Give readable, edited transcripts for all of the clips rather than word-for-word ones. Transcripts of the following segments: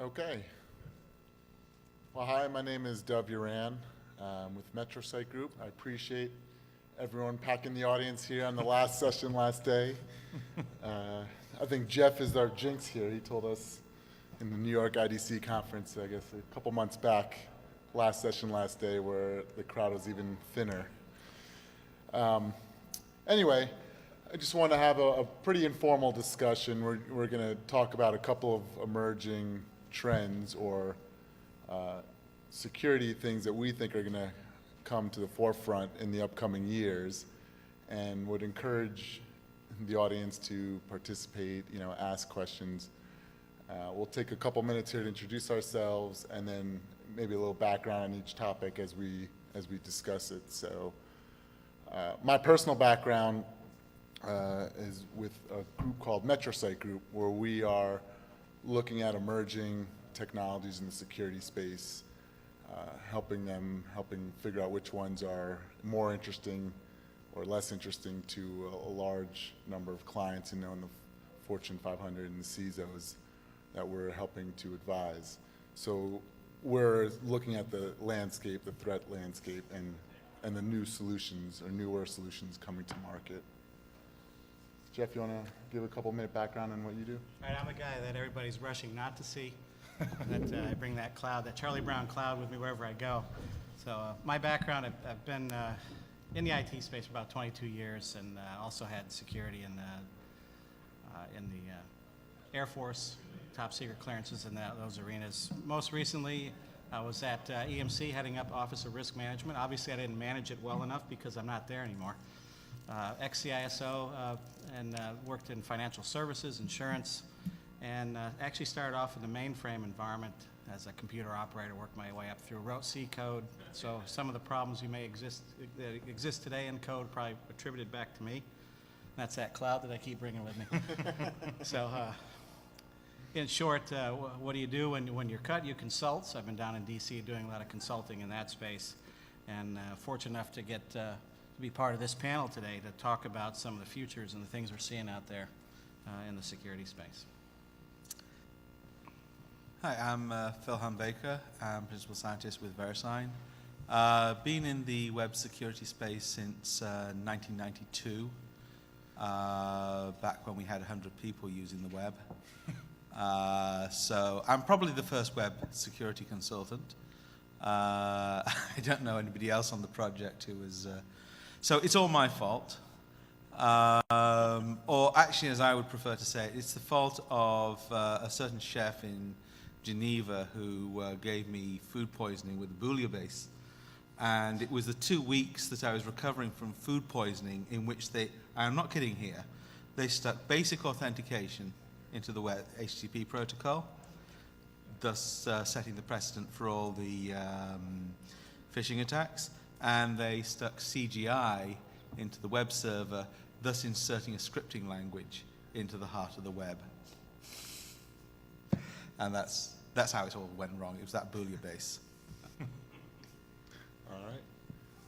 Okay. Well, hi, my name is Dov Uran with MetroSite Group. I appreciate everyone packing the audience here on the last session last day. I think Jeff is our jinx here. He told us in the New York IDC conference, I guess a couple months back, last session last day, where the crowd was even thinner. Anyway, I just want to have a pretty informal discussion. We're going to talk about a couple of emerging trends or security things that we think are going to come to the forefront in the upcoming years, and would encourage the audience to participate, ask questions. We'll take a couple minutes here to introduce ourselves, and then maybe a little background on each topic as we discuss it. So my personal background is with a group called MetroSite Group, where we are looking at emerging technologies in the security space, helping figure out which ones are more interesting or less interesting to a large number of clients in the Fortune 500 and the CISOs that we're helping to advise. So we're looking at the landscape, the threat landscape, and the new solutions or newer solutions coming to market. Jeff, you want to give a couple-minute background on what you do? All right, I'm a guy that everybody's rushing not to see. I bring that cloud, that Charlie Brown cloud, with me wherever I go. So my background, I've been in the IT space for about 22 years, and also had security in the Air Force, top secret clearances in those arenas. Most recently, I was at EMC heading up Office of Risk Management. Obviously, I didn't manage it well enough because I'm not there anymore. Ex-CISO, and worked in financial services, insurance, and actually started off in the mainframe environment as a computer operator, worked my way up through, wrote C code. So some of the problems that exist today in code probably attributed back to me. That's that cloud that I keep bringing with me. So in short, what do you do when you're cut? You consult. So I've been down in DC doing a lot of consulting in that space, and fortunate enough to get to be part of this panel today to talk about some of the futures and the things we're seeing out there in the security space. Hi, I'm Phil Baker. I'm Principal Scientist with VeriSign. Been in the web security space since 1992, back when we had 100 people using the web. So I'm probably the first web security consultant. I don't know anybody else on the project who was... So it's all my fault. Or actually, as I would prefer to say, it's the fault of a certain chef in Geneva who gave me food poisoning with bouillabaisse. And it was the 2 weeks that I was recovering from food poisoning in which I'm not kidding here, they stuck basic authentication into the web HTTP protocol, thus setting the precedent for all the phishing attacks. And they stuck CGI into the web server, thus inserting a scripting language into the heart of the web. And that's how it all went wrong. It was that bouillabaisse. All right.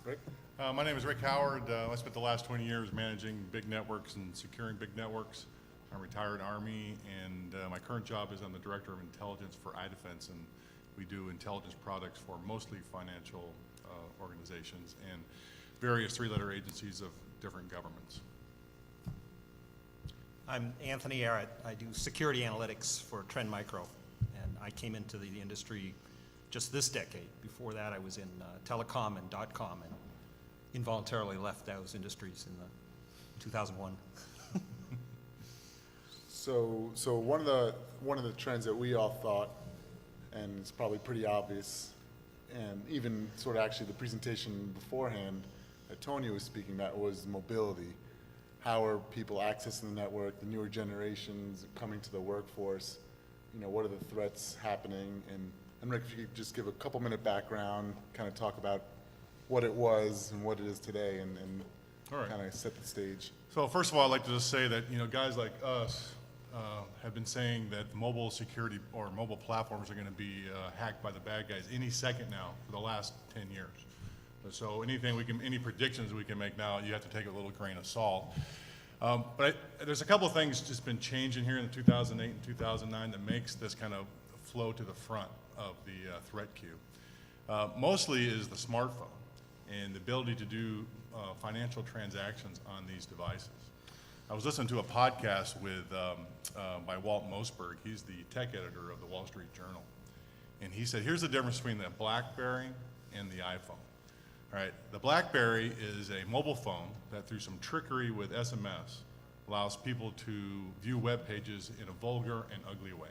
Rick? My name is Rick Howard. I spent the last 20 years managing big networks and securing big networks. I'm retired Army, and my current job is I'm the Director of Intelligence for iDefense, and we do intelligence products for mostly financial organizations and various three-letter agencies of different governments. I'm Anthony Arrett. I do security analytics for Trend Micro, and I came into the industry just this decade. Before that, I was in telecom and .com, and involuntarily left those industries in 2001. So one of the trends that we all thought, and it's probably pretty obvious, and even sort of actually the presentation beforehand that Tony was speaking about, was mobility. How are people accessing the network, the newer generations coming to the workforce? What are the threats happening? And Rick, if you could just give a couple-minute background, kind of talk about what it was and what it is today, and All right. kind of set the stage. So first of all, I'd like to just say that guys like us have been saying that mobile security or mobile platforms are going to be hacked by the bad guys any second now for the last 10 years. So any predictions we can make now, you have to take a little grain of salt. But there's a couple of things just been changing here in 2008 and 2009 that makes this kind of flow to the front of the threat queue. Mostly is the smartphone and the ability to do financial transactions on these devices. I was listening to a podcast with by Walt Mossberg. He's the tech editor of the Wall Street Journal. And he said, here's the difference between the BlackBerry and the iPhone. All right, the BlackBerry is a mobile phone that through some trickery with SMS allows people to view web pages in a vulgar and ugly way.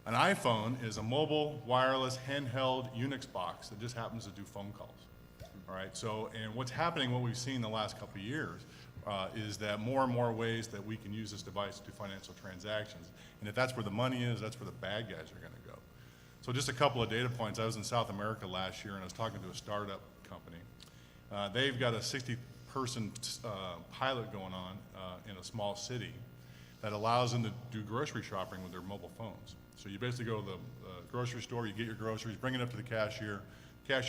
An iPhone is a mobile, wireless, handheld Unix box that just happens to do phone calls. All right, so, and what's happening, what we've seen the last couple of years, is that more and more ways that we can use this device to do financial transactions. And if that's where the money is, that's where the bad guys are going to go. So just a couple of data points. I was in South America last year and I was talking to a startup company. They've got a 60-person pilot going on in a small city that allows them to do grocery shopping with their mobile phones. So you basically go to the grocery store, you get your groceries, bring it up to the cashier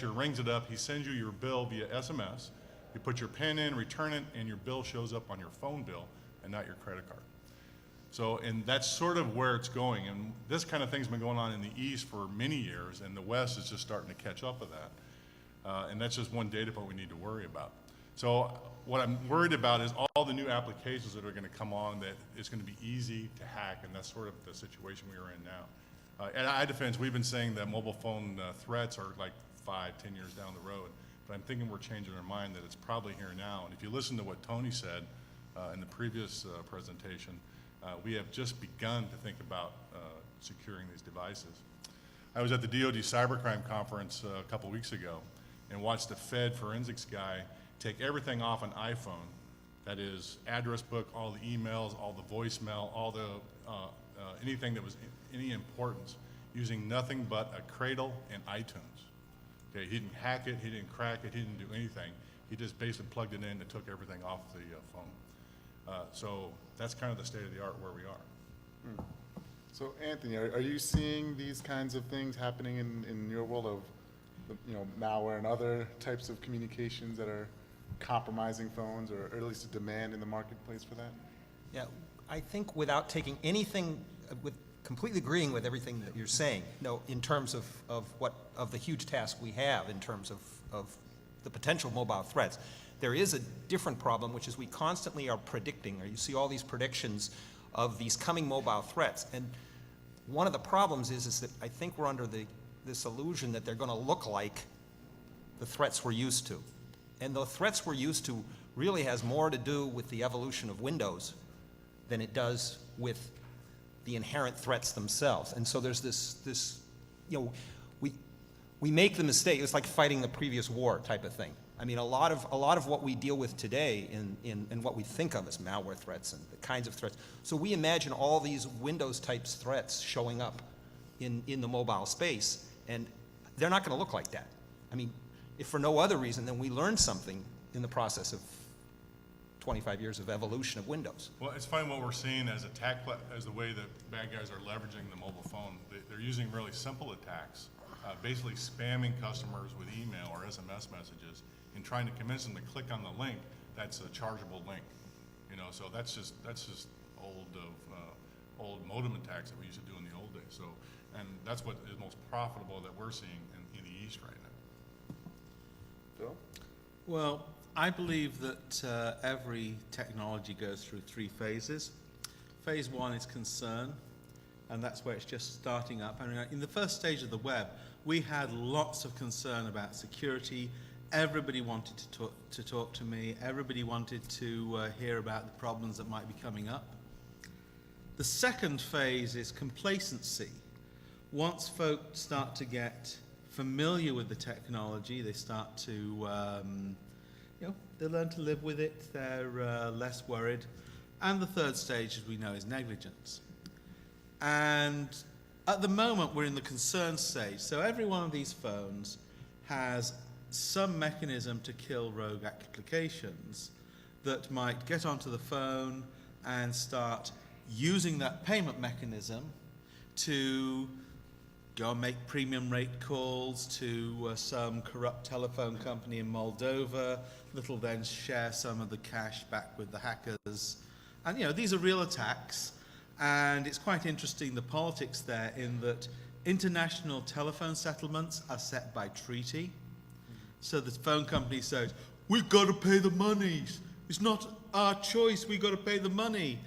rings it up, he sends you your bill via SMS, you put your PIN in, return it, and your bill shows up on your phone bill and not your credit card. So, and that's sort of where it's going, and this kind of thing's been going on in the East for many years, and the West is just starting to catch up with that. And that's just one data point we need to worry about. So what I'm worried about is all the new applications that are going to come on that it's going to be easy to hack, and that's sort of the situation we are in now. At iDefense, we've been saying that mobile phone threats are like 5-10 years down the road, but I'm thinking we're changing our mind that it's probably here now. And if you listen to what Tony said in the previous presentation, we have just begun to think about securing these devices. I was at the DoD Cybercrime Conference a couple weeks ago and watched the Fed forensics guy take everything off an iPhone, that is address book, all the emails, all the voicemail, all the anything that was any importance, using nothing but a Cradle and iTunes. Okay, he didn't hack it, he didn't crack it, he didn't do anything. He just basically plugged it in and took everything off the phone. So that's kind of the state of the art where we are. So Anthony, are you seeing these kinds of things happening in your world of, you know, malware and other types of communications that are compromising phones, or at least a demand in the marketplace for that? Yeah, I think without taking anything, with completely agreeing with everything that you're saying, no, in terms of the huge task we have in terms of the potential mobile threats, there is a different problem, which is we constantly are predicting, or you see all these predictions of these coming mobile threats. And one of the problems is that I think we're under this illusion that they're going to look like the threats we're used to. And the threats we're used to really has more to do with the evolution of Windows than it does with the inherent threats themselves. And so there's this you know, we make the mistake, it's like fighting the previous war type of thing. I mean, a lot of what we deal with today in what we think of as malware threats and the kinds of threats. So we imagine all these Windows types threats showing up in the mobile space, and they're not going to look like that. I mean, if for no other reason than we learned something in the process of 25 years of evolution of Windows. Well, it's funny what we're seeing as as the way that bad guys are leveraging the mobile phone. They're using really simple attacks, basically spamming customers with email or SMS messages and trying to convince them to click on the link that's a chargeable link. You know, so that's just old modem attacks that we used to do in the old days. So, and that's what is most profitable that we're seeing in the East right now. Phil? Well, I believe that every technology goes through 3 phases. Phase 1 is concern, and that's where it's just starting up. I mean, in the first stage of the web, we had lots of concern about security. Everybody wanted to talk to me. Everybody wanted to hear about the problems that might be coming up. The second phase is complacency. Once folks start to get familiar with the technology, they start to they learn to live with it, they're less worried. And the third stage, as we know, is negligence. And at the moment, we're in the concern stage. So every one of these phones has some mechanism to kill rogue applications that might get onto the phone and start using that payment mechanism to go and make premium rate calls to some corrupt telephone company in Moldova that'll then share some of the cash back with the hackers. And, you know, these are real attacks. And it's quite interesting, the politics there, in that international telephone settlements are set by treaty. So the phone company says, we've got to pay the monies. It's not our choice, we've got to pay the money.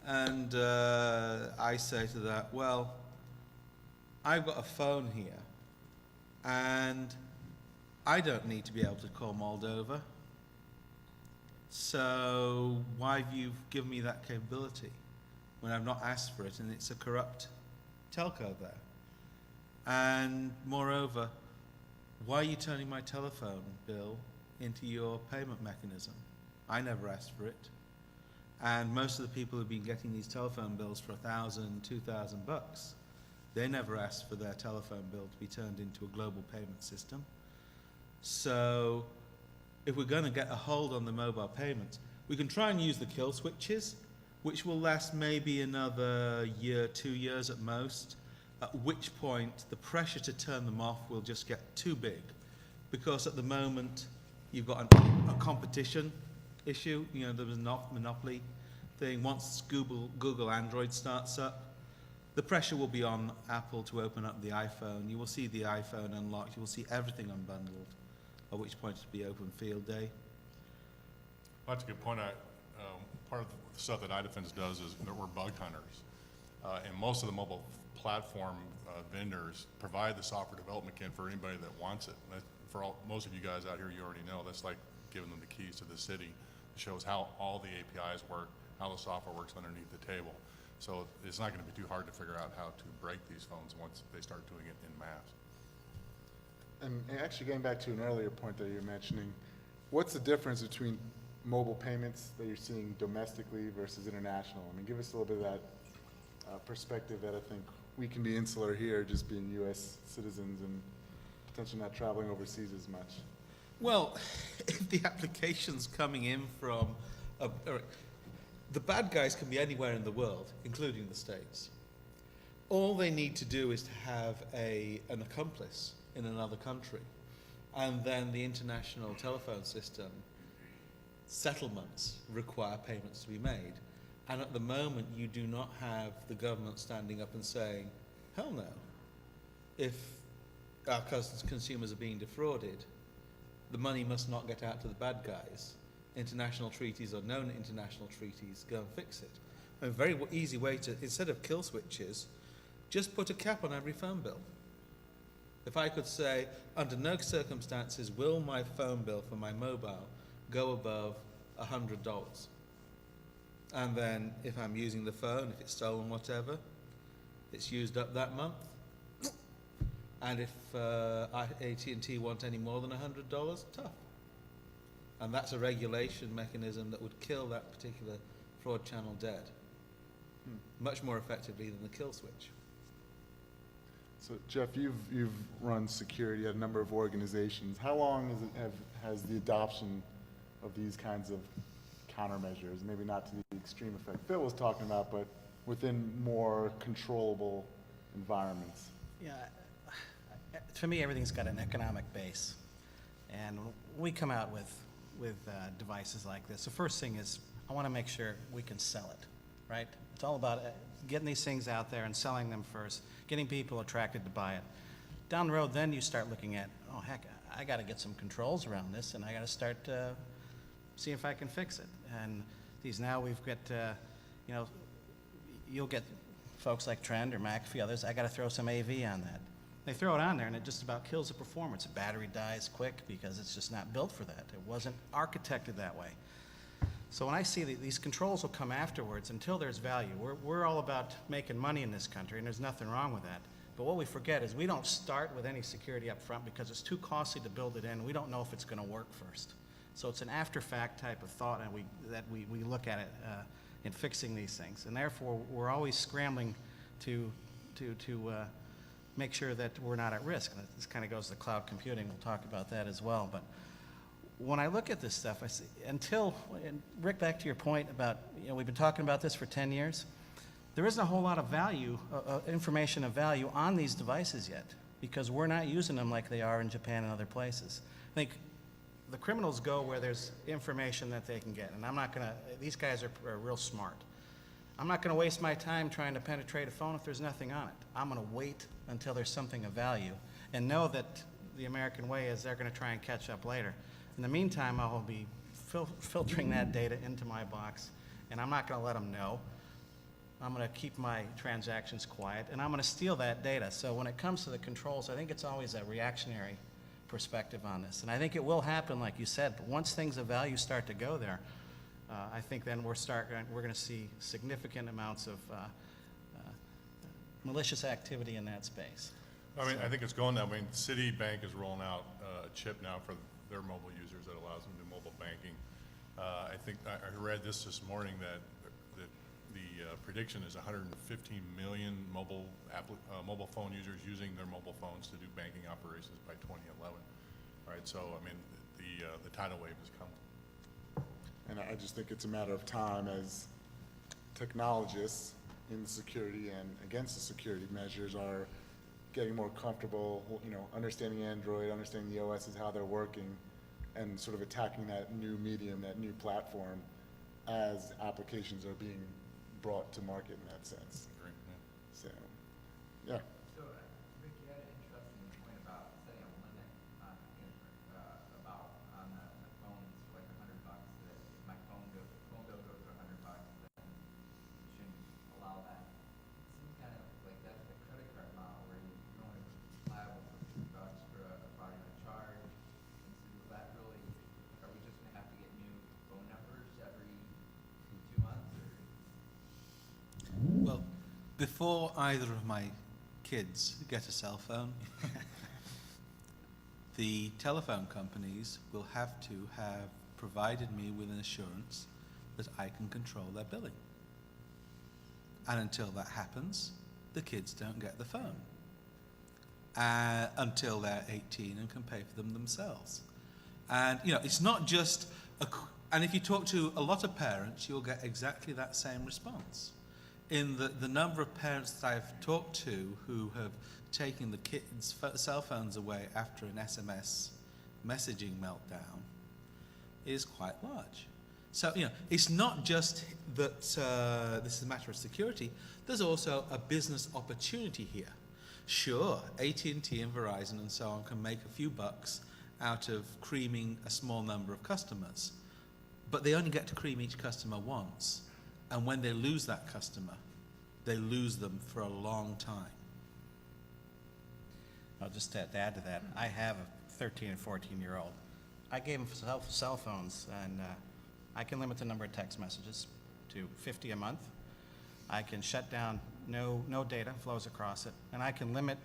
And I say to that, well, I've got a phone here, and I don't need to be able to call Moldova. So why have you given me that capability when I've not asked for it, and it's a corrupt telco there? And moreover, why are you turning my telephone bill into your payment mechanism? I never asked for it. And most of the people who've been getting these telephone bills for $1,000, $2,000, they never asked for their telephone bill to be turned into a global payment system. So if we're going to get a hold on the mobile payments, we can try and use the kill switches, which will last maybe another year, 2 years at most, at which point the pressure to turn them off will just get too big. Because at the moment, you've got a competition issue, you know, the monopoly thing. Once Google Android starts up, the pressure will be on Apple to open up the iPhone. You will see the iPhone unlocked. You will see everything unbundled, at which point it'll be open field day. Well, that's a good point. Part of the stuff that iDefense does is that we're bug hunters. And most of the mobile platform vendors provide the software development kit for anybody that wants it. And most of you guys out here, you already know, that's like giving them the keys to the city. It shows how all the APIs work, how the software works underneath the table. So it's not going to be too hard to figure out how to break these phones once they start doing it in mass. And actually, getting back to an earlier point that you're mentioning, what's the difference between mobile payments that you're seeing domestically versus international? I mean, give us a little bit of that perspective that I think we can be insular here, just being U.S. citizens and potentially not traveling overseas as much. Well, if the application's coming in from, the bad guys can be anywhere in the world, including the States. All they need to do is to have an accomplice in another country, and then the international telephone system settlements require payments to be made. And at the moment, you do not have the government standing up and saying, hell no, if our consumers are being defrauded, the money must not get out to the bad guys. International treaties or known international treaties, go and fix it. A very easy way to, instead of kill switches, just put a cap on every phone bill. If I could say, under no circumstances will my phone bill for my mobile go above $100. And then if I'm using the phone, if it's stolen, whatever, it's used up that month. And if AT&T want any more than $100, tough. And that's a regulation mechanism that would kill that particular fraud channel dead, much more effectively than the kill switch. So Jeff, you've run security at a number of organizations. How long has the adoption of these kinds of countermeasures, maybe not to the extreme effect Phil was talking about, but within more controllable environments? Yeah, to me, everything's got an economic base. And when we come out with devices like this, the first thing is I want to make sure we can sell it, right? It's all about getting these things out there and selling them first, getting people attracted to buy it. Down the road, then you start looking at, oh, heck, I got to get some controls around this, and I got to start see if I can fix it. And these now we've got, you know, you'll get folks like Trend or McAfee, others, I got to throw some AV on that. They throw it on there and it just about kills the performance. The battery dies quick because it's just not built for that. It wasn't architected that way. So when I see that these controls will come afterwards until there's value. We're all about making money in this country, and there's nothing wrong with that. But what we forget is we don't start with any security up front because it's too costly to build it in. We don't know if it's going to work first. So it's an after-fact type of thought, and we look at it in fixing these things. And therefore, we're always scrambling to make sure that we're not at risk. And this kind of goes to cloud computing. We'll talk about that as well. But when I look at this stuff, I see, and Rick, back to your point about, you know, we've been talking about this for 10 years. There isn't a whole lot of value, information of value on these devices yet, because we're not using them like they are in Japan and other places. I think the criminals go where there's information that they can get, and I'm not going to, these guys are real smart. I'm not going to waste my time trying to penetrate a phone if there's nothing on it. I'm going to wait until there's something of value and know that the American way is they're going to try and catch up later. In the meantime, I will be filtering that data into my box, and I'm not going to let them know. I'm going to keep my transactions quiet, and I'm going to steal that data. So when it comes to the controls, I think it's always a reactionary perspective on this. And I think it will happen, like you said, but once things of value start to go there, I think then we're going to see significant amounts of malicious activity in that space. I mean, I think it's going that way. Citibank is rolling out a chip now for their mobile users that allows them to do mobile banking. I think I read this morning that the prediction is 115 million mobile phone users using their mobile phones to do banking operations by 2011. Right, so I mean, the tidal wave has come. And I just think it's a matter of time as technologists in security and against the security measures are getting more comfortable, you know, understanding Android, understanding the OSs, how they're working, and sort of attacking that new medium, that new platform, as applications are being brought to market in that sense. Agree, yeah. So, yeah. So, Rick, you had an interesting point about setting a limit on, about on the phones for like $100. That if my phone bill goes to $100, then you shouldn't allow that. It seems kind of like that's the credit card model where you're only liable for $50 for a fraudulent charge. And so, will that really? Are we just going to have to get new phone numbers every 2 months, or? Well, before either of my kids get a cell phone, the telephone companies will have to have provided me with an assurance that I can control their billing. And until that happens, the kids don't get the phone until they're 18 and can pay for them themselves. And, you know, it's not just and if you talk to a lot of parents, you'll get exactly that same response. In the number of parents that I've talked to who have taken the kids' cell phones away after an SMS messaging meltdown is quite large. So, you know, it's not just that this is a matter of security. There's also a business opportunity here. Sure, AT&T and Verizon and so on can make a few bucks out of creaming a small number of customers, but they only get to cream each customer once. And when they lose that customer, they lose them for a long time. Well, just to add to that, I have a 13 and 14-year-old. I gave them cell phones, and I can limit the number of text messages to 50 a month. I can shut down no data flows across it, and I can limit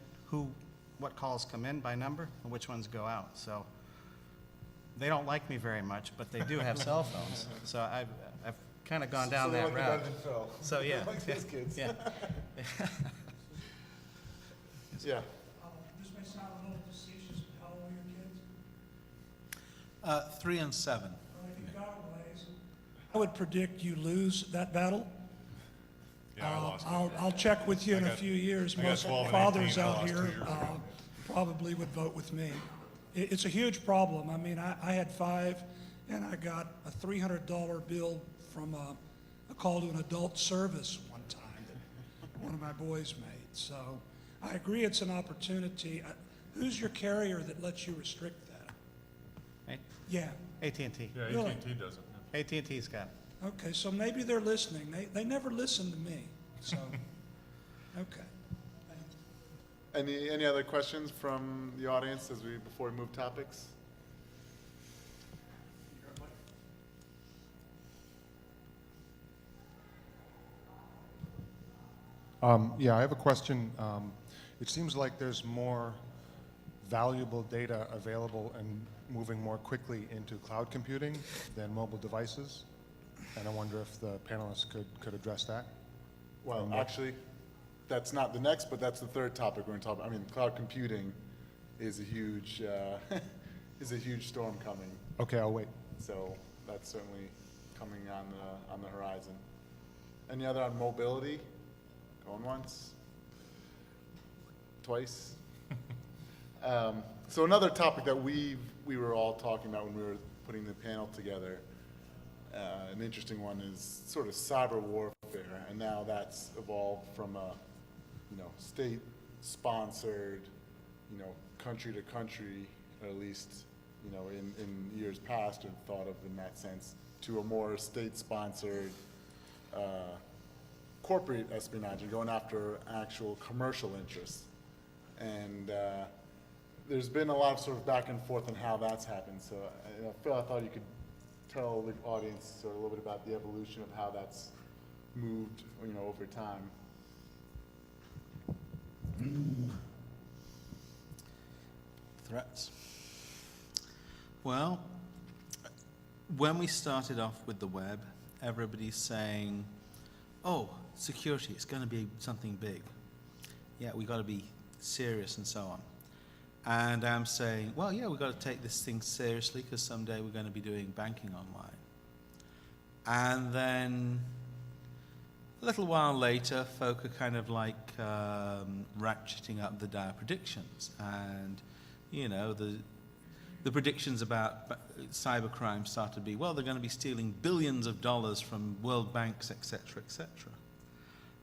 what calls come in by number and which ones go out. So they don't like me very much, but they do have cell phones. So I've kind of gone down that route. So yeah, Like those kids. yeah. Yeah. This may sound a little facetious, but how old are your kids? 3 and 7. Well, if you've got a ways, I would predict you lose that battle. Yeah, I lost it. I'll check with you in I a got- few years. I got Most 12 and fathers 18, I out lost 2 here years ago. probably would vote with me. It's a huge problem. I mean, I had 5, and I got a $300 bill from a call to an adult service one time that one of my boys made. So I agree it's an opportunity. Who's your carrier that lets you restrict that? Hey, Yeah. AT&T. Yeah, Really? AT&T does it. AT&T's got it. Okay, so maybe they're listening. They never listen to me, so, okay. Any other questions from the audience before we move topics? Yeah, I have a question. It seems like there's more valuable data available and moving more quickly into cloud computing than mobile devices. And I wonder if the panelists could address that. Well, actually, that's not the next, but that's the third topic we're going to talk about. I mean, cloud computing is a huge, is a huge storm coming. Okay, I'll wait. So that's certainly coming on the horizon. Any other on mobility? Going once? Twice? So another topic that we were all talking about when we were putting the panel together, an interesting one is sort of cyber warfare. and now that's evolved from a, state-sponsored, country to country, at least, in years past, or thought of in that sense, to a more state-sponsored, corporate espionage, and going after actual commercial interests. And there's been a lot of sort of back and forth on how that's happened. So Phil, I thought you could tell the audience sort of a little bit about the evolution of how that's moved, over time. Threats. Well, when we started off with the web, everybody's saying, oh, security, it's going to be something big. Yeah, we got to be serious and so on. And I'm saying, well, yeah, we've got to take this thing seriously because someday we're going to be doing banking online. And then a little while later, folk are kind of like ratcheting up the dire predictions. And, the predictions about cybercrime start to be, well, they're going to be stealing billions of dollars from world banks, et cetera, et cetera.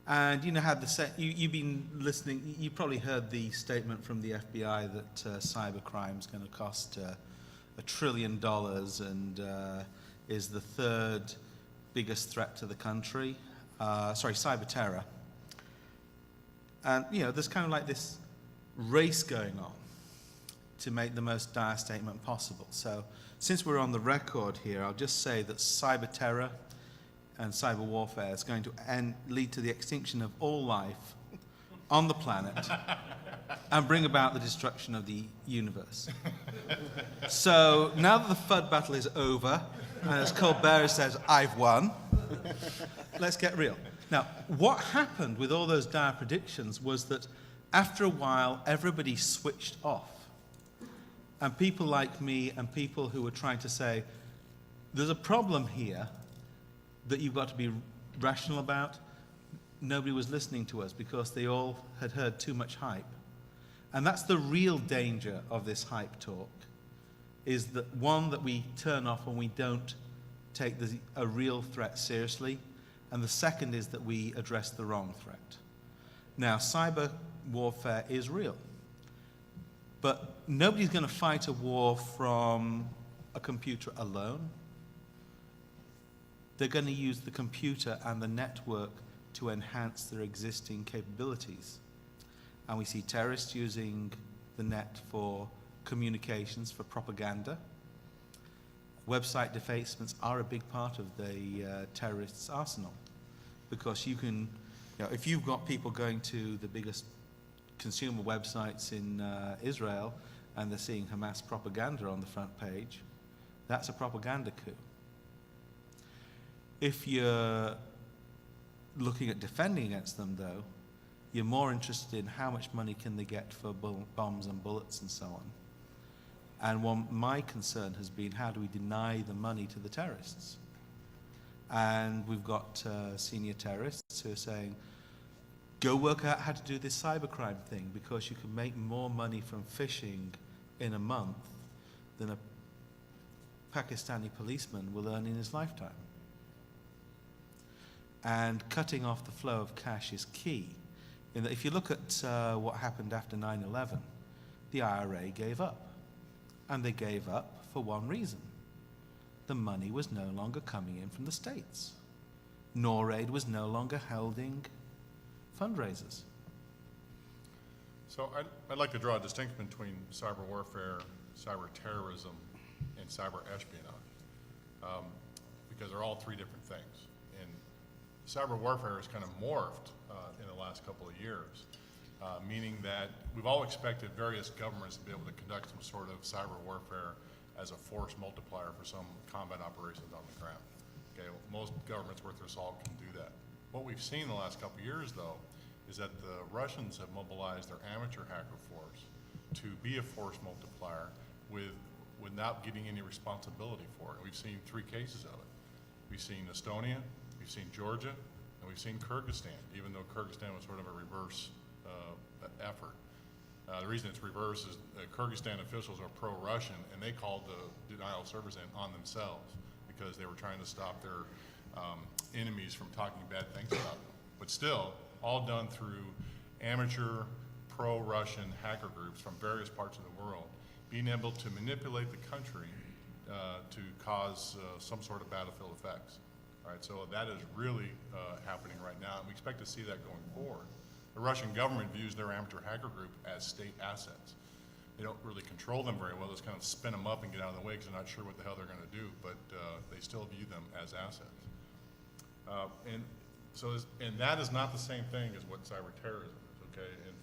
And you've been listening, you probably heard the statement from the FBI that cybercrime is going to cost $1 trillion and is the third biggest threat to the country. Cyber terror. And, there's kind of like this race going on to make the most dire statement possible. So since we're on the record here, I'll just say that cyber terror and cyber warfare is going to lead to the extinction of all life on the planet and bring about the destruction of the universe. So now that the FUD battle is over, and as Colbert says, I've won, let's get real. Now, what happened with all those dire predictions was that after a while, everybody switched off. And people like me and people who were trying to say, there's a problem here that you've got to be rational about, nobody was listening to us because they all had heard too much hype. And that's the real danger of this hype talk, is that one, that we turn off when we don't take a real threat seriously, and the second is that we address the wrong threat. Now, cyber warfare is real, but nobody's going to fight a war from a computer alone. They're going to use the computer and the network to enhance their existing capabilities. And we see terrorists using the net for communications, for propaganda. Website defacements are a big part of the terrorists' arsenal, because you can, if you've got people going to the biggest consumer websites in Israel and they're seeing Hamas propaganda on the front page, that's a propaganda coup. If you're looking at defending against them, though, you're more interested in how much money can they get for bombs and bullets and so on. And my concern has been, how do we deny the money to the terrorists? And we've got senior terrorists who are saying, go work out how to do this cybercrime thing, because you can make more money from phishing in a month than a Pakistani policeman will earn in his lifetime. And cutting off the flow of cash is key. In that if you look at what happened after 9/11, the IRA gave up. And they gave up for one reason. The money was no longer coming in from the States. NORAID was no longer holding fundraisers. So I'd like to draw a distinction between cyber warfare, cyber terrorism, and cyber espionage, because they're all three different things. And cyber warfare has kind of morphed in the last couple of years, meaning that we've all expected various governments to be able to conduct some sort of cyber warfare as a force multiplier for some combat operations on the ground. Okay, most governments worth their salt can do that. What we've seen in the last couple of years, though, is that the Russians have mobilized their amateur hacker force to be a force multiplier without getting any responsibility for it. We've seen 3 cases of it. We've seen Estonia, we've seen Georgia, and we've seen Kyrgyzstan, even though Kyrgyzstan was sort of a reverse effort. The reason it's reverse is Kyrgyzstan officials are pro-Russian, and they called the denial of service on themselves because they were trying to stop their enemies from talking bad things about them. But still, all done through amateur, pro-Russian hacker groups from various parts of the world, being able to manipulate the country to cause some sort of battlefield effects. All right, so that is really happening right now, and we expect to see that going forward. The Russian government views their amateur hacker group as state assets. They don't really control them very well. They just kind of spin them up and get out of the way because they're not sure what the hell they're going to do, but they still view them as assets. And that is not the same thing as what cyber terrorism is, okay? And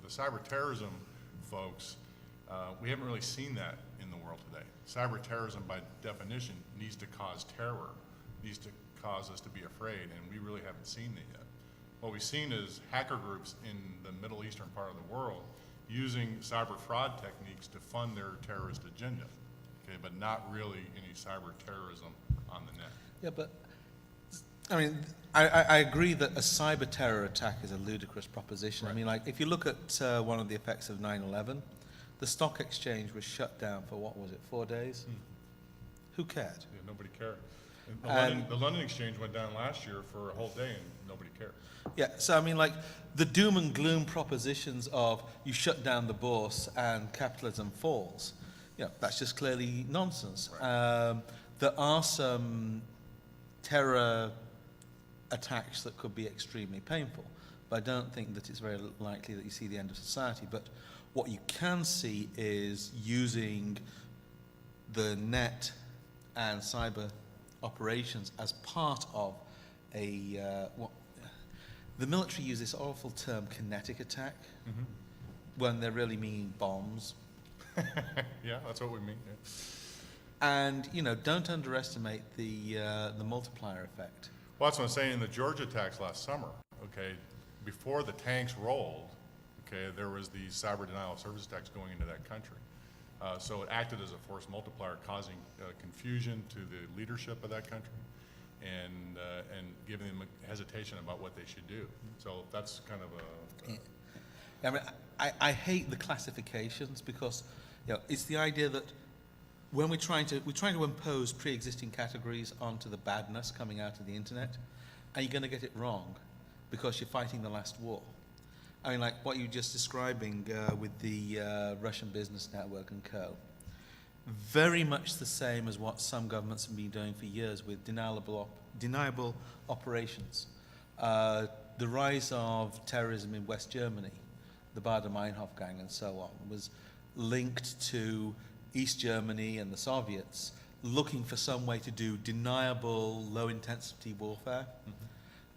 the cyber terrorism folks, we haven't really seen that in the world today. Cyber terrorism, by definition, needs to cause terror, needs to cause us to be afraid, and we really haven't seen that yet. What we've seen is hacker groups in the Middle Eastern part of the world using cyber fraud techniques to fund their terrorist agenda, okay, but not really any cyber terrorism on the net. Yeah, but I mean, I agree that a cyber terror attack is a ludicrous proposition. I mean, like, if you look at one of the effects of 9/11, the stock exchange was shut down for, what was it, 4 days? Who cared? Yeah, nobody cared. And- The London Exchange went down last year for a whole day and nobody cared. Yeah, so I mean, like, the doom and gloom propositions of you shut down the bourse and capitalism falls, you know, that's just clearly nonsense. There are some terror attacks that could be extremely painful, but I don't think that it's very likely that you see the end of society. But what you can see is using the net and cyber operations as part of a what the military use this awful term kinetic attack when they really mean bombs. Yeah, that's what we mean. Yeah. And you know, don't underestimate the multiplier effect. Well, that's what I'm saying. In the Georgia attacks last summer, okay, before the tanks rolled, okay, there was these cyber denial of service attacks going into that country. So it acted as a force multiplier, causing confusion to the leadership of that country, and giving them a hesitation about what they should do. So that's kind of a I mean, I hate the classifications because, you know, it's the idea that when we're trying to impose pre-existing categories onto the badness coming out of the internet, and you're going to get it wrong because you're fighting the last war. I mean, like what you were just describing with the Russian business network and co. Very much the same as what some governments have been doing for years with deniable operations. The rise of terrorism in West Germany, the Baader-Meinhof gang and so on, was linked to East Germany and the Soviets looking for some way to do deniable, low-intensity warfare.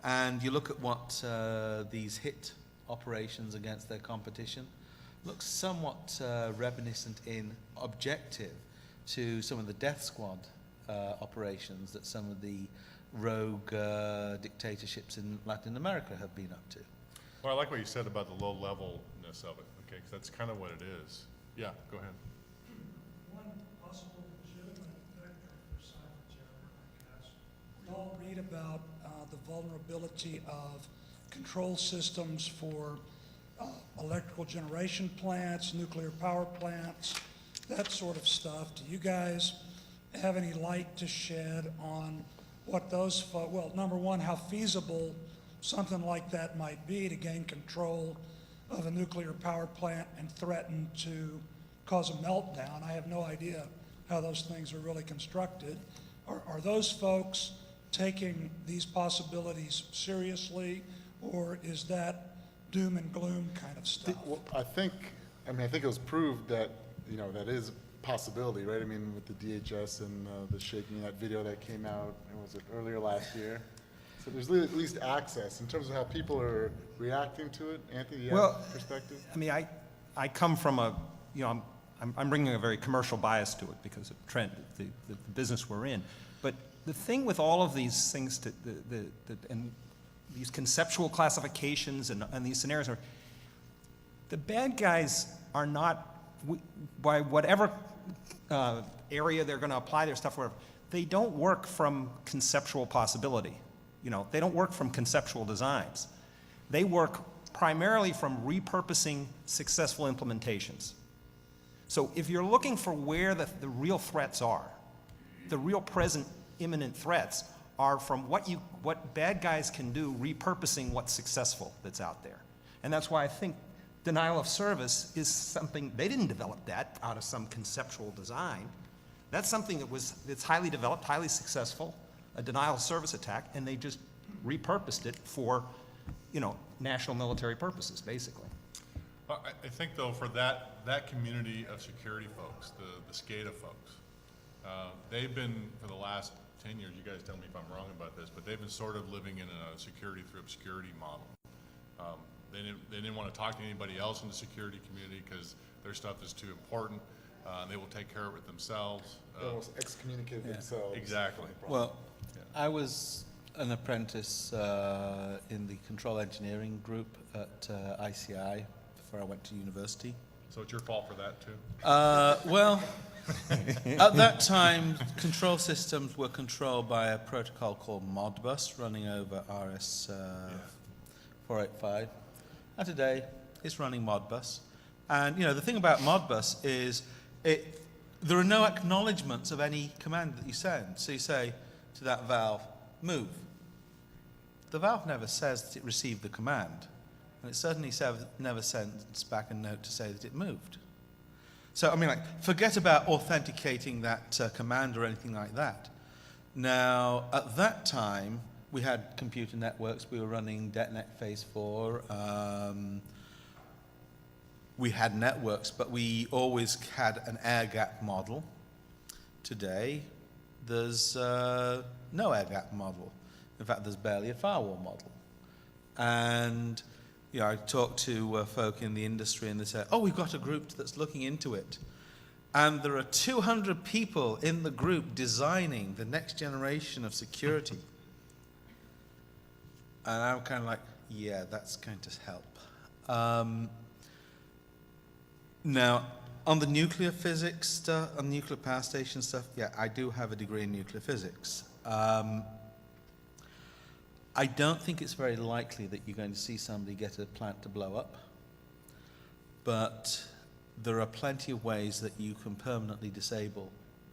And you look at what these hit operations against their competition looks somewhat reminiscent in objective to some of the death squad operations that some of the rogue dictatorships in Latin America have been up to. Well, I like what you said about the low levelness of it, okay, because that's kind of what it is. Yeah, go ahead. One possible legitimate vector for cyber terror, I guess. We all read about the vulnerability of control systems for electrical generation plants, nuclear power plants, that sort of stuff. Do you guys have any light to shed on what those, well, number one, how feasible something like that might be to gain control of a nuclear power plant and threaten to cause a meltdown? I have no idea how those things are really constructed. Are those folks taking these possibilities seriously, or is that doom and gloom kind of stuff? Well, I think it was proved that, you know, that is a possibility, right? I mean, with the DHS and the shaking, that video that came out, was it earlier last year? So there's at least access in terms of how people are reacting to it. Anthony, do you have a perspective? I mean, I come from a, you know, I'm bringing a very commercial bias to it because of trend, the business we're in. But the thing with all of these things, and these conceptual classifications and these scenarios are, the bad guys are not, by whatever area they're going to apply their stuff, whatever, they don't work from conceptual possibility. You know, they don't work from conceptual designs. They work primarily from repurposing successful implementations. So if you're looking for where the real threats are, the real present imminent threats are from what bad guys can do, repurposing what's successful that's out there. And that's why I think denial of service is something, they didn't develop that out of some conceptual design. That's something that's highly developed, highly successful, a denial of service attack, and they just repurposed it for, national military purposes, basically. Well, I think though, for that community of security folks, the SCADA folks, they've been, for the last 10 years, you guys tell me if I'm wrong about this, but they've been sort of living in a security through obscurity model. They didn't want to talk to anybody else in the security community because their stuff is too important. They will take care of it themselves. They almost excommunicate themselves. Exactly. Well, I was an apprentice in the control engineering group at ICI before I went to university. So it's your fault for that too? Well, at that time, control systems were controlled by a protocol called Modbus running over RS 485. And today, it's running Modbus. And, the thing about Modbus is there are no acknowledgements of any command that you send. So you say to that valve, move. The valve never says that it received the command. And it certainly never sends back a note to say that it moved. So, forget about authenticating that command or anything like that. Now, at that time, we had computer networks. We were running DetNet Phase 4. We had networks, but we always had an air-gap model. Today, there's no air-gap model. In fact, there's barely a firewall model. And I talked to folk in the industry, and they say, we've got a group that's looking into it. And there are 200 people in the group designing the next generation of security. And I'm kind of like, yeah, that's going to help. Now, on the nuclear physics stuff, on nuclear power station stuff, yeah, I do have a degree in nuclear physics. I don't think it's very likely that you're going to see somebody get a plant to blow up. But there are plenty of ways that you can permanently disable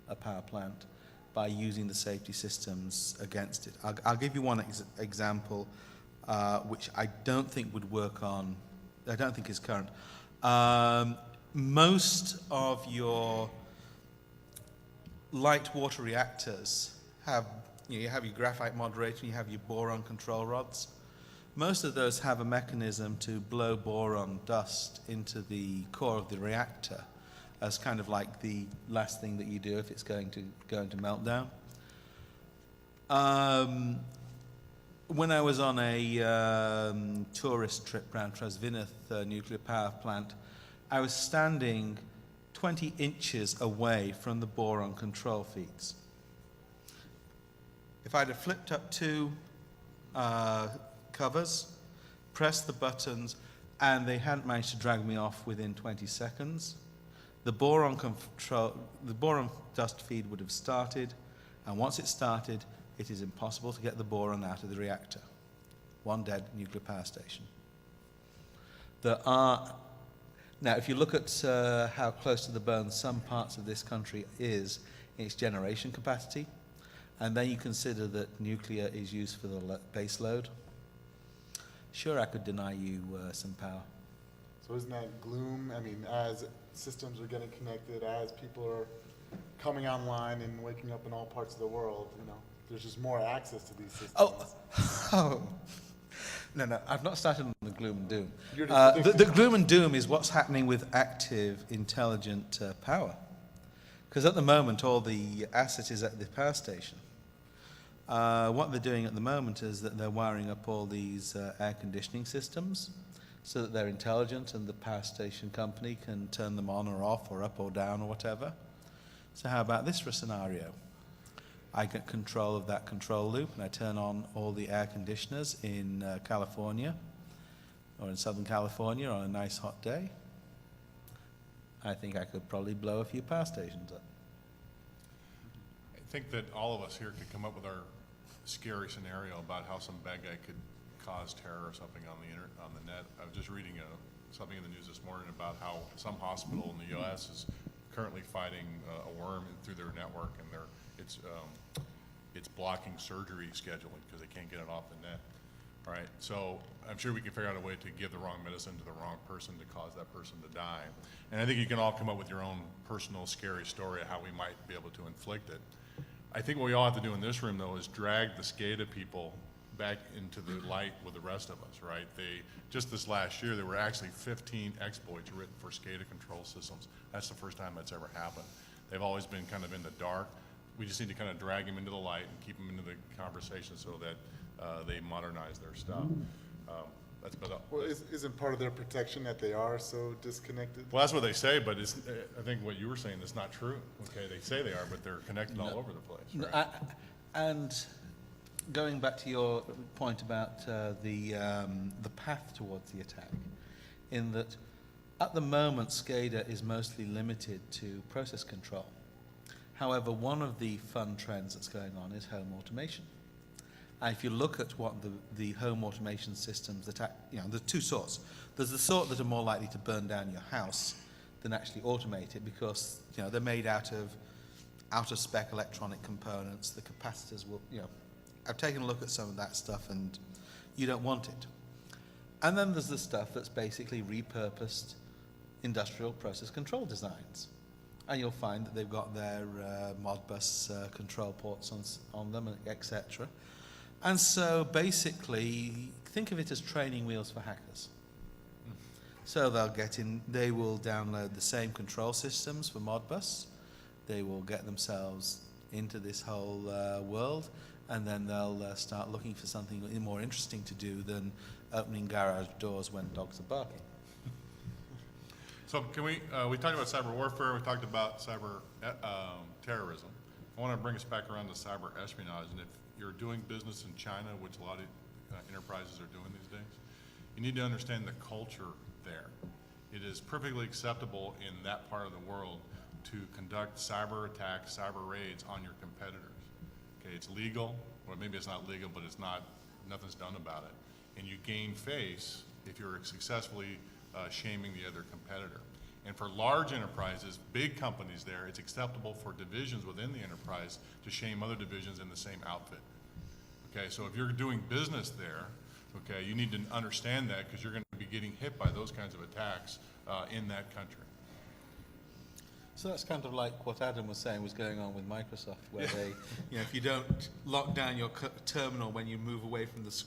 a power plant by using the safety systems against it. I'll give you one example, which I don't think would work on, I don't think is current. Most of your light water reactors have, you have your graphite moderator, you have your boron control rods. Most of those have a mechanism to blow boron dust into the core of the reactor as kind of like the last thing that you do if it's going to meltdown. When I was on a tourist trip around Trasvineth nuclear power plant, I was standing 20 inches away from the boron control feeds. If I'd have flipped up two covers, pressed the buttons, and they hadn't managed to drag me off within 20 seconds, the boron dust feed would have started, and once it started, it is impossible to get the boron out of the reactor. One dead nuclear power station. Now, if you look at how close to the bone some parts of this country is in its generation capacity, and then you consider that nuclear is used for the base load, sure, I could deny you some power. So isn't that gloom? As systems are getting connected, as people are coming online and waking up in all parts of the world, there's just more access to these systems. No, I've not started on the gloom and doom. You're just The gloom and doom is what's happening with active, intelligent power. Because at the moment, all the asset is at the power station. What they're doing at the moment is that they're wiring up all these air conditioning systems so that they're intelligent and the power station company can turn them on or off or up or down or whatever. So how about this for a scenario? I get control of that control loop and I turn on all the air conditioners in California or in Southern California on a nice hot day. I think I could probably blow a few power stations up. I think that all of us here could come up with our scary scenario about how some bad guy could cause terror or something on the net. I was just reading something in the news this morning about how some hospital in the U.S. is currently fighting a worm through their network, and it's blocking surgery scheduling because they can't get it off the net. All right, so I'm sure we can figure out a way to give the wrong medicine to the wrong person to cause that person to die. And I think you can all come up with your own personal scary story of how we might be able to inflict it. I think what we all have to do in this room, though, is drag the SCADA people back into the light with the rest of us, right? Just this last year, there were actually 15 exploits written for SCADA control systems. That's the first time that's ever happened. They've always been kind of in the dark. We just need to kind of drag them into the light and keep them into the conversation so that they modernize their stuff. That's about Well, isn't part of their protection that they are so disconnected? well, that's what they say, but it's, I think what you were saying is not true. Okay, they say they are, but they're connected all over the place, No, right? and going back to your point about the path towards the attack, in that at the moment SCADA is mostly limited to process control. However, one of the fun trends that's going on is home automation. And if you look at what the home automation systems that there's two sorts. There's the sort that are more likely to burn down your house than actually automate it because they're made out of spec electronic components. The capacitors will, I've taken a look at some of that stuff and you don't want it. And then there's the stuff that's basically repurposed industrial process control designs. And you'll find that they've got their Modbus control ports on them, etc. And so basically, think of it as training wheels for hackers. So they will download the same control systems for Modbus. They will get themselves into this whole world, and then they'll start looking for something more interesting to do than opening garage doors when dogs are barking. So can we talked about cyber warfare, we talked about cyber terrorism. I want to bring us back around to cyber espionage, and if you're doing business in China, which a lot of enterprises are doing these days, you need to understand the culture there. It is perfectly acceptable in that part of the world to conduct cyber attacks, cyber raids on your competitors. Okay, it's legal, or maybe it's not legal, but nothing's done about it. And you gain face if you're successfully shaming the other competitor. And for large enterprises, big companies there, it's acceptable for divisions within the enterprise to shame other divisions in the same outfit. Okay, so if you're doing business there, okay, you need to understand that because you're going to be getting hit by those kinds of attacks in that country. So that's kind of like what Adam was saying was going on with Microsoft, where they, if you don't lock down your terminal when you move away from the,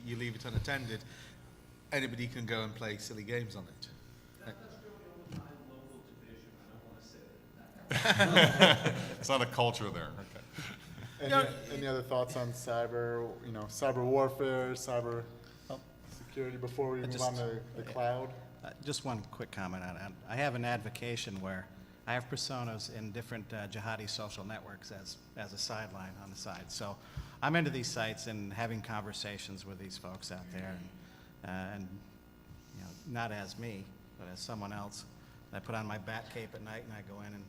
you leave it unattended, anybody can go and play silly games on it. It's not a culture there. Okay. Any other thoughts on cyber, cyber warfare, cyber security before we move on to the cloud? Just one quick comment on that. I have an advocation where I have personas in different jihadi social networks as a sideline on the side. So I'm into these sites and having conversations with these folks out there, and not as me, but as someone else. I put on my bat cape at night and I go in and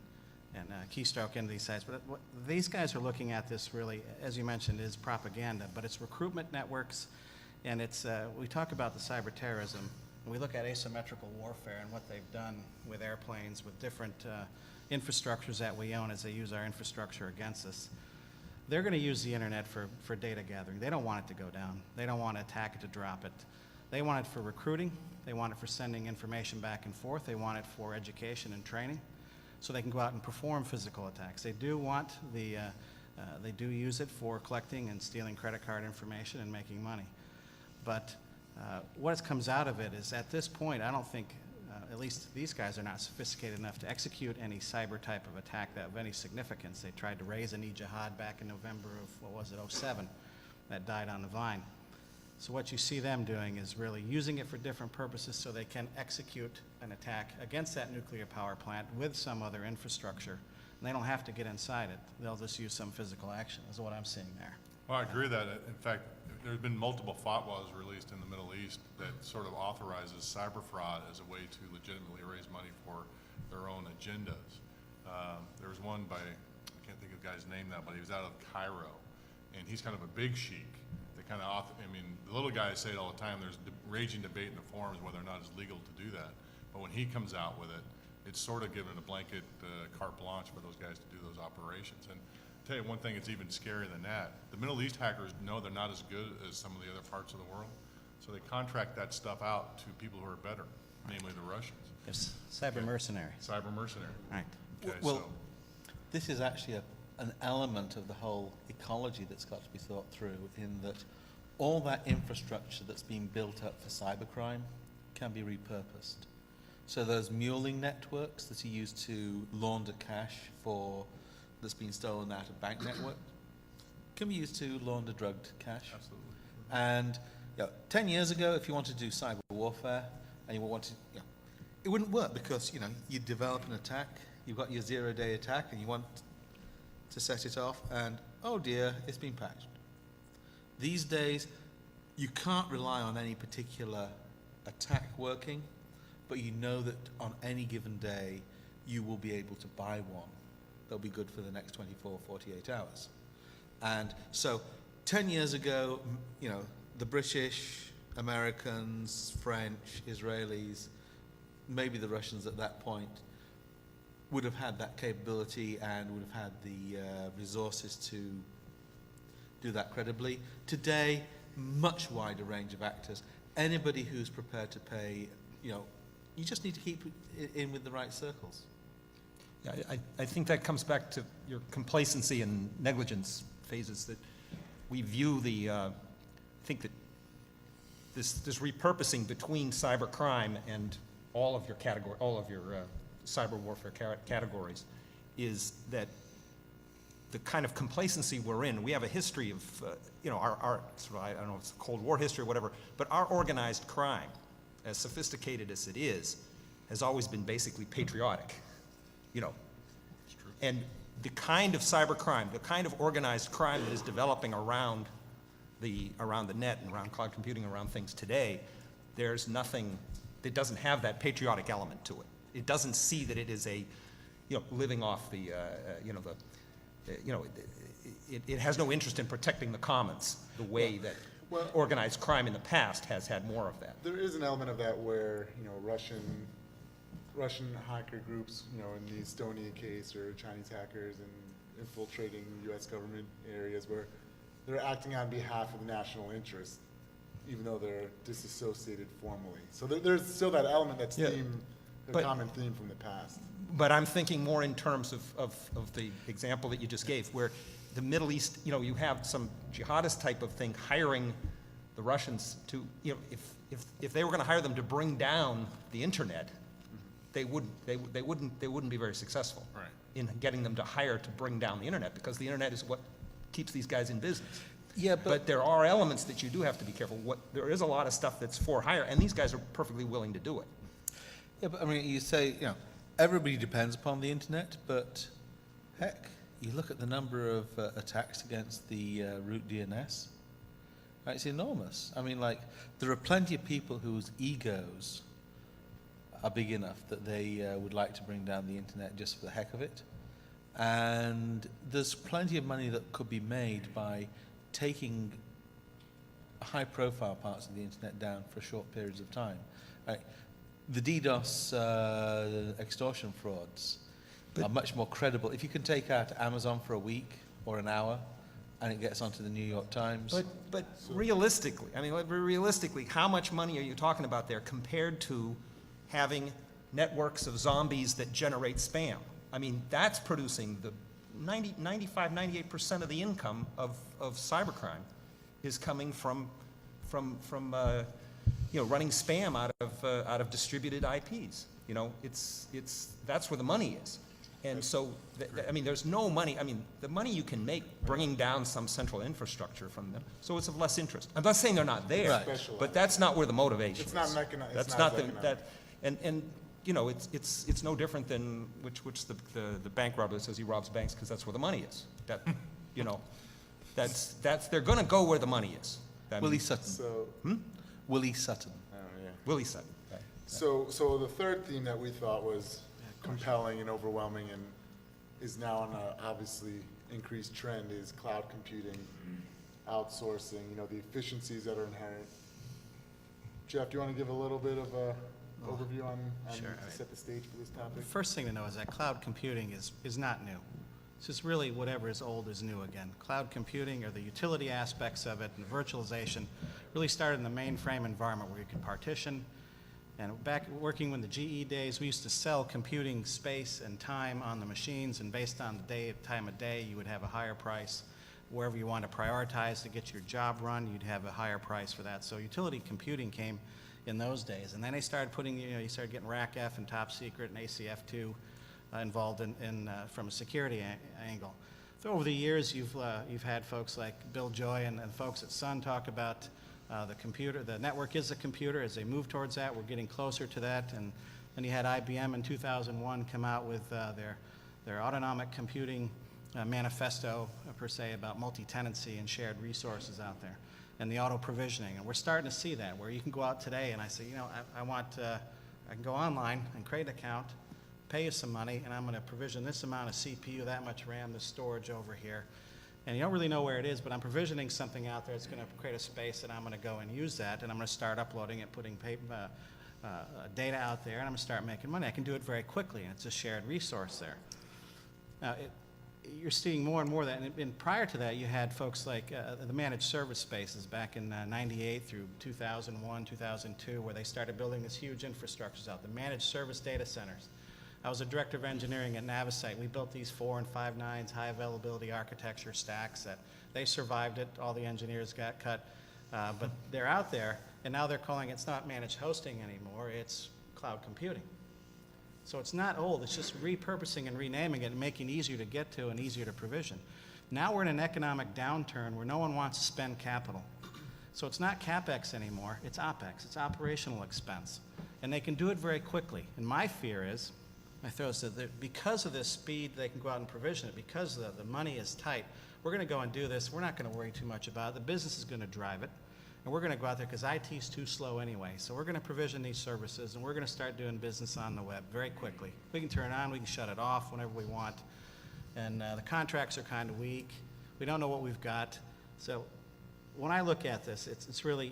keystroke into these sites. But what these guys are looking at this really, as you mentioned, is propaganda, but it's recruitment networks, and it's we talk about the cyber terrorism. We look at asymmetrical warfare and what they've done with airplanes, with different infrastructures that we own as they use our infrastructure against us. They're going to use the internet for data gathering. They don't want it to go down. They don't want to attack it to drop it. They want it for recruiting. They want it for sending information back and forth. They want it for education and training so they can go out and perform physical attacks. They do want they do use it for collecting and stealing credit card information and making money. But what comes out of it is, at this point, I don't think, at least these guys are not sophisticated enough to execute any cyber type of attack that of any significance. They tried to raise an e-jihad back in November of, 07, that died on the vine. So what you see them doing is really using it for different purposes so they can execute an attack against that nuclear power plant with some other infrastructure. And they don't have to get inside it. They'll just use some physical action, is what I'm seeing there. Well, I agree with that. In fact, there's been multiple fatwas released in the Middle East that sort of authorizes cyber fraud as a way to legitimately raise money for their own agendas. There was one by, I can't think of the guy's name now, but he was out of Cairo, and he's kind of a big sheik. The little guys say it all the time, there's raging debate in the forums whether or not it's legal to do that. But when he comes out with it, it's sort of given a blanket carte blanche for those guys to do those operations. And tell you one thing that's even scarier than that. The Middle East hackers know they're not as good as some of the other parts of the world, so they contract that stuff out to people who are better, namely the Russians. There's cyber mercenaries. Cyber mercenary. Right. Okay, Well, so, this is actually an element of the whole ecology that's got to be thought through, in that all that infrastructure that's been built up for cybercrime can be repurposed. So those muling networks that are used to launder cash that's been stolen out of bank network can be used to launder drugged cash. absolutely. And 10 years ago, if you wanted to do cyber warfare and you wanted, it wouldn't work because, you develop an attack, you've got your zero-day attack and you want to set it off and, oh dear, it's been patched. These days, you can't rely on any particular attack working, but you know that on any given day, you will be able to buy one. They'll be good for the next 24, 48 hours. And so 10 years ago, the British, Americans, French, Israelis, maybe the Russians at that point, would have had that capability and would have had the resources to do that credibly. Today, much wider range of actors. Anybody who's prepared to pay, you just need to keep it in with the right circles. Yeah, I think that comes back to your complacency and negligence phases, that we view I think that this repurposing between cybercrime and all of your cyber warfare categories is that the kind of complacency we're in. We have a history of, our sort of, I don't know if it's Cold War history or whatever, but our organized crime, as sophisticated as it is, has always been basically patriotic, And the kind of cybercrime, the kind of organized crime that is developing around the net and around cloud computing, around things today, there's nothing that doesn't have that patriotic element to it. It doesn't see that it is living off it has no interest in protecting the commons the way that organized crime in the past has had more of that. There is an element of that where, Russian hacker groups, in the Estonia case, or Chinese hackers and infiltrating U.S. government areas where they're acting on behalf of the national interest, even though they're disassociated formally. So there's still that element that's a common theme from the past. But I'm thinking more in terms of the example that you just gave, where the Middle East, you have some jihadist type of thing hiring the Russians to, if they were going to hire them to bring down the internet, they wouldn't be very successful in getting them to hire to bring down the internet, because the internet is what keeps these guys in business. Yeah, but there are elements that you do have to be careful. There is a lot of stuff that's for hire, and these guys are perfectly willing to do it. Yeah, but you say, everybody depends upon the internet, but heck, you look at the number of attacks against the root DNS, it's enormous. There are plenty of people whose egos are big enough that they would like to bring down the internet just for the heck of it. And there's plenty of money that could be made by taking high-profile parts of the internet down for short periods of time. The DDoS extortion frauds are much more credible. If you can take out Amazon for a week or an hour and it gets onto the New York Times. But realistically, how much money are you talking about there compared to having networks of zombies that generate spam? That's producing the 98% of the income of cybercrime is coming from running spam out of distributed IPs. That's where the money is. And so, there's no money. The money you can make bringing down some central infrastructure from them, so it's of less interest. I'm not saying they're not there, Right. but that's not where the motivation It's not is. an economic. That's not it's no different than which the bank robber says he robs banks because that's where the money is. They're going to go where the money is. Willie Sutton. So, Willie Sutton. Willie Sutton. Right. So the third theme that we thought was compelling and overwhelming and is now on a obviously increased trend is cloud computing, outsourcing, the efficiencies that are inherent. Jeff, do you want to give a little bit of a overview on Sure. to set the stage for this topic? The first thing to know is that cloud computing is not new. It's just really whatever is old is new again. Cloud computing, or the utility aspects of it, and virtualization really started in the mainframe environment where you could partition. And back working in the GE days, we used to sell computing space and time on the machines, and based on the time of day, you would have a higher price. Wherever you want to prioritize to get your job run, you'd have a higher price for that. So utility computing came in those days. And then they started putting, you started getting RACF and Top Secret and ACF2 involved from a security angle. So over the years, you've had folks like Bill Joy and folks at Sun talk about the computer. The network is a computer. As they move towards that, we're getting closer to that. And then you had IBM in 2001 come out with their autonomic computing manifesto, per se, about multi-tenancy and shared resources out there, and the auto-provisioning. And we're starting to see that, where you can go out today and I say, I can go online and create an account, pay you some money, and I'm going to provision this amount of CPU, that much RAM, this storage over here. And you don't really know where it is, but I'm provisioning something out there that's going to create a space, and I'm going to go and use that, and I'm going to start uploading it, putting data out there, and I'm going to start making money. I can do it very quickly, and it's a shared resource there. Now, you're seeing more and more of that, and prior to that, you had folks like the managed service spaces back in 98 through 2001, 2002, where they started building these huge infrastructures out, the managed service data centers. I was a director of engineering at Navisite. We built these 4 and 5 nines high availability architecture stacks that they survived it. All the engineers got cut, but they're out there, and now they're calling it's not managed hosting anymore, it's cloud computing. So it's not old, it's just repurposing and renaming it and making it easier to get to and easier to provision. Now we're in an economic downturn where no one wants to spend capital. So it's not CapEx anymore, it's OpEx, it's operational expense. And they can do it very quickly. And my fear is, that because of this speed, they can go out and provision it. Because the money is tight, we're going to go and do this. We're not going to worry too much about it. The business is going to drive it. And we're going to go out there because IT is too slow anyway. So we're going to provision these services, and we're going to start doing business on the web very quickly. We can turn it on, we can shut it off whenever we want. And the contracts are kind of weak. We don't know what we've got. So when I look at this, it's really,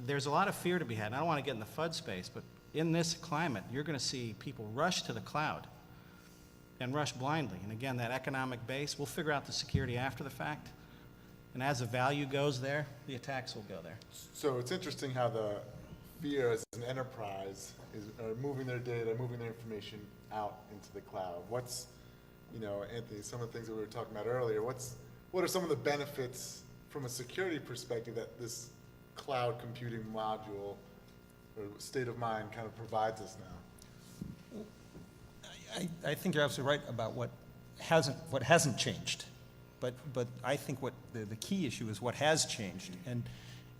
there's a lot of fear to be had. And I don't want to get in the FUD space, but in this climate, you're going to see people rush to the cloud and rush blindly. And again, that economic base, we'll figure out the security after the fact. And as the value goes there, the attacks will go there. So it's interesting how the fear as an enterprise is moving their data, moving their information out into the cloud. What's, Anthony, some of the things that we were talking about earlier, what are some of the benefits from a security perspective that this cloud computing module or state of mind kind of provides us now? I think you're absolutely right about what hasn't changed. But I think what the key issue is what has changed. And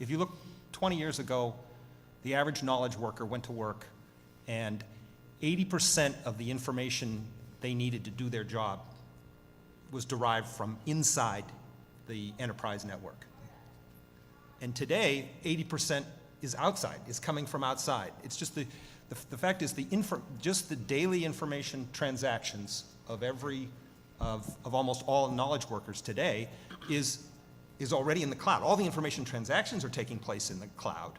if you look 20 years ago, the average knowledge worker went to work, and 80% of the information they needed to do their job was derived from inside the enterprise network. And today, 80% is outside, is coming from outside. It's just the fact is just the daily information transactions of almost all knowledge workers today is already in the cloud. All the information transactions are taking place in the cloud.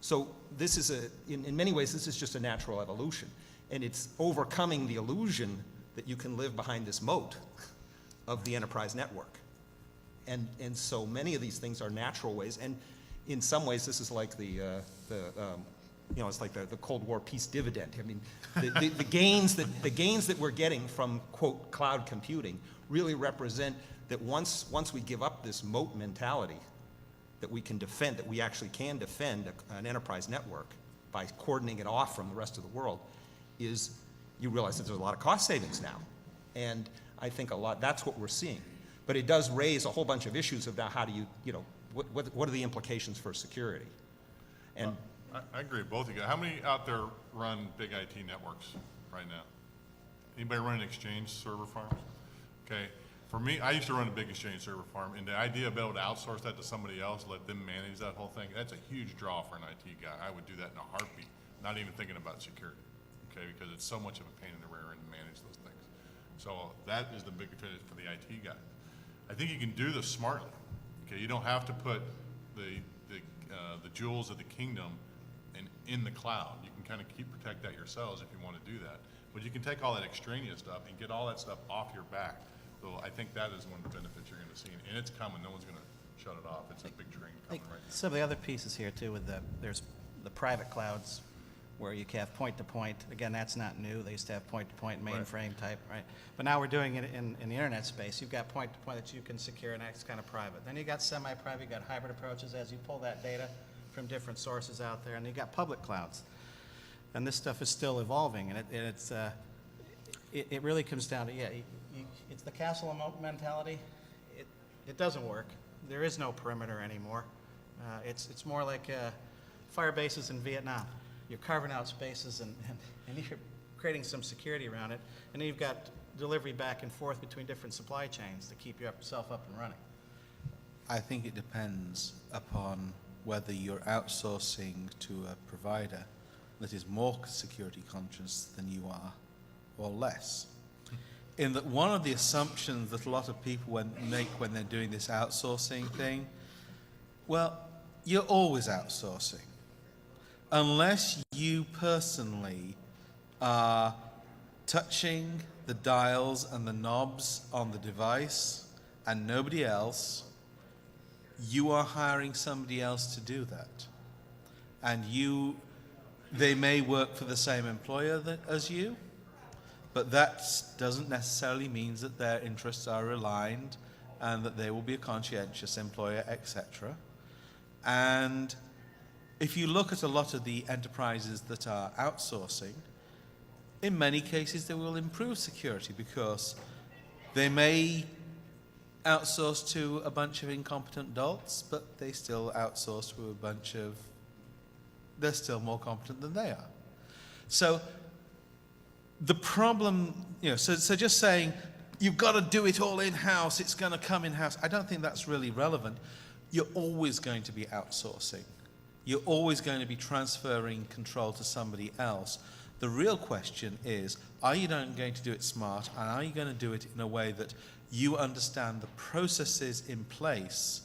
So this is in many ways, this is just a natural evolution. And it's overcoming the illusion that you can live behind this moat of the enterprise network. And so many of these things are natural ways. And in some ways, this is like it's like the Cold War peace dividend. I mean, the gains that we're getting from, quote, cloud computing really represent that once we give up this moat mentality, that we can defend, that we actually can defend an enterprise network by cordoning it off from the rest of the world, is you realize that there's a lot of cost savings now. And I think that's what we're seeing. But it does raise a whole bunch of issues about how do what are the implications for security? And I agree with both of you. How many out there run big IT networks right now? Anybody run an Exchange server farm? Okay. For me, I used to run a big Exchange server farm, and the idea of being able to outsource that to somebody else, let them manage that whole thing, that's a huge draw for an IT guy. I would do that in a heartbeat, not even thinking about security, okay, because it's so much of a pain in the rear end to manage those things. So that is the big advantage for the IT guy. I think you can do this smartly. Okay, you don't have to put the jewels of the kingdom in in the cloud. You can kind of protect that yourselves if you want to do that. But you can take all that extraneous stuff and get all that stuff off your back. So I think that is one of the benefits you're going to see. And it's coming. No one's going to shut it off. It's a big train I think coming right now. some of the other pieces here too with there's the private clouds where you can have point-to-point. Again, that's not new. They used to have point-to-point mainframe type, right? But now we're doing it in the internet space. You've got point-to-point that you can secure and that's kind of private. Then you got semi-private, you got hybrid approaches as you pull that data from different sources out there, and you got public clouds. And this stuff is still evolving, and it really comes down to, it's the castle mentality. It doesn't work. There is no perimeter anymore. It's more like fire bases in Vietnam. You're carving out spaces and you're creating some security around it, and then you've got delivery back and forth between different supply chains to keep yourself up and running. I think it depends upon whether you're outsourcing to a provider that is more security conscious than you are or less. In that one of the assumptions that a lot of people make when they're doing this outsourcing thing, well, you're always outsourcing. Unless you personally are touching the dials and the knobs on the device and nobody else, you are hiring somebody else to do that. And they may work for the same employer as you, but that doesn't necessarily mean that their interests are aligned and that they will be a conscientious employer, etc. And if you look at a lot of the enterprises that are outsourcing, in many cases they will improve security because they may outsource to a bunch of incompetent adults, but they still outsource to a bunch of, they're still more competent than they are. So the problem, so just saying, you've got to do it all in-house, it's going to come in-house, I don't think that's really relevant. You're always going to be outsourcing. You're always going to be transferring control to somebody else. The real question is, are you going to do it smart, and are you going to do it in a way that you understand the processes in place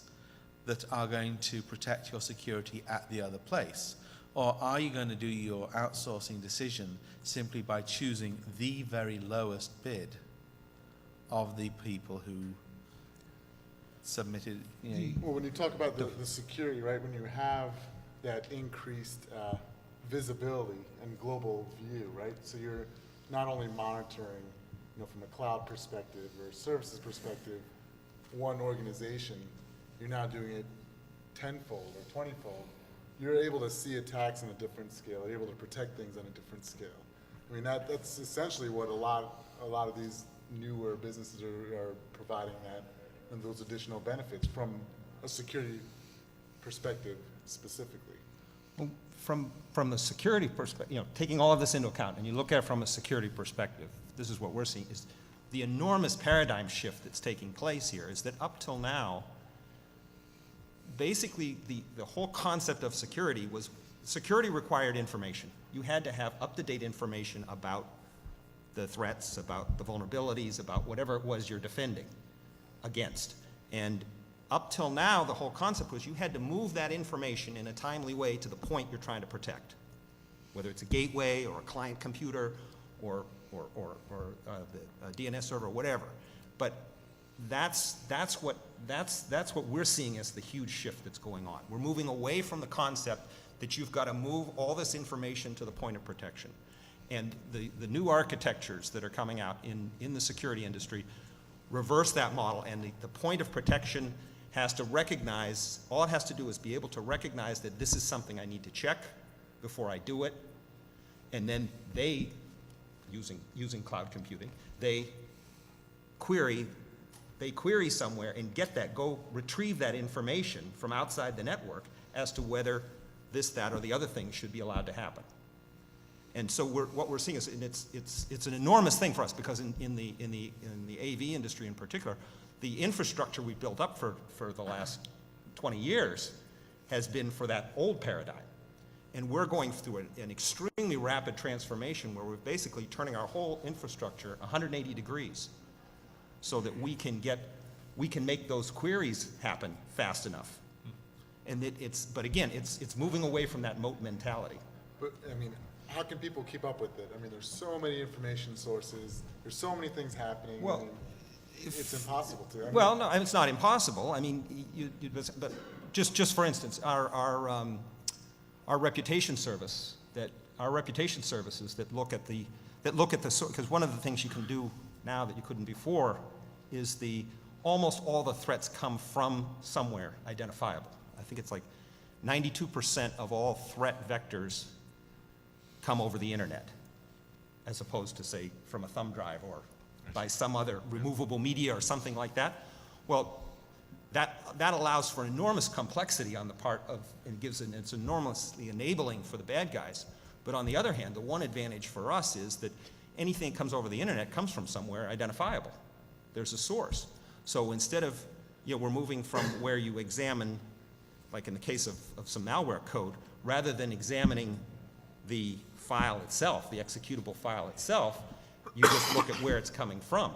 that are going to protect your security at the other place? Or are you going to do your outsourcing decision simply by choosing the very lowest bid of the people who submitted? Well, when you talk about the security, right, when you have that increased visibility and global view, right, so you're not only monitoring, from a cloud perspective or a services perspective, one organization, you're now doing it tenfold or 20-fold. You're able to see attacks on a different scale. You're able to protect things on a different scale. I mean, that's essentially what a lot of these newer businesses are providing that, and those additional benefits from a security perspective specifically. Well, from the security perspective, taking all of this into account, and you look at it from a security perspective, this is what we're seeing, is the enormous paradigm shift that's taking place here is that up till now, basically the whole concept of security was, security required information. You had to have up-to-date information about the threats, about the vulnerabilities, about whatever it was you're defending against. And up till now, the whole concept was you had to move that information in a timely way to the point you're trying to protect, whether it's a gateway or a client computer or a DNS server, or whatever. But that's what we're seeing as the huge shift that's going on. We're moving away from the concept that you've got to move all this information to the point of protection. And the new architectures that are coming out in the security industry reverse that model, and the point of protection has to recognize, all it has to do is be able to recognize that this is something I need to check before I do it, and then they, using cloud computing, they query somewhere and get that, go retrieve that information from outside the network as to whether this, that, or the other thing should be allowed to happen. And so what we're seeing is, and it's an enormous thing for us, because in the AV industry in particular, the infrastructure we built up for the last 20 years has been for that old paradigm. And we're going through an extremely rapid transformation where we're basically turning our whole infrastructure 180 degrees so that we can make those queries happen fast enough. And but again, it's moving away from that moat mentality. but, I mean, how can people keep up with it? I mean, there's so many information sources, there's so many things happening. I Well, mean, it's impossible to. I mean, Well, no, it's not impossible. I mean, but just for instance, our reputation service our reputation services that look at the because one of the things you can do now that you couldn't before is almost all the threats come from somewhere identifiable. I think it's like 92% of all threat vectors come over the internet, as opposed to, say, from a thumb drive or by some other removable media or something like that. Well, that allows for enormous complexity on the part of, and it's enormously enabling for the bad guys. But on the other hand, the one advantage for us is that anything that comes over the internet comes from somewhere identifiable. There's a source. So instead of, we're moving from where you examine, like in the case of some malware code, rather than examining the file itself, the executable file itself, you just look at where it's coming from.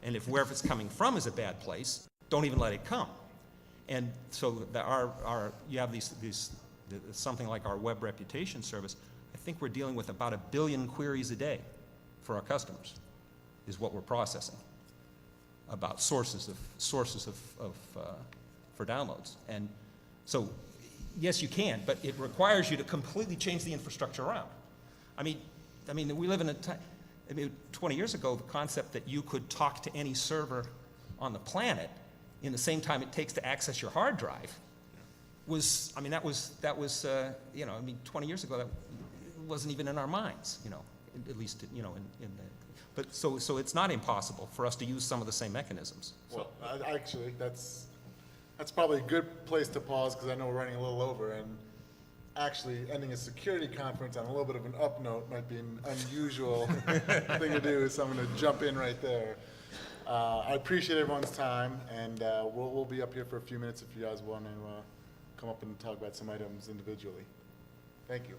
And if wherever it's coming from is a bad place, don't even let it come. And so you have something like our web reputation service. I think we're dealing with about 1 billion queries a day for our customers, is what we're processing about sources for downloads. And so, yes, you can, but it requires you to completely change the infrastructure around. I mean, we live in a time. 20 years ago, the concept that you could talk to any server on the planet in the same time it takes to access your hard drive was, 20 years ago, that wasn't even in our minds, at least, but so it's not impossible for us to use some of the same mechanisms. Well, actually, that's probably a good place to pause, because I know we're running a little over, and actually ending a security conference on a little bit of an up note might be an unusual thing to do, so I'm going to jump in right there. I appreciate everyone's time, and we'll be up here for a few minutes if you guys want to come up and talk about some items individually. Thank you.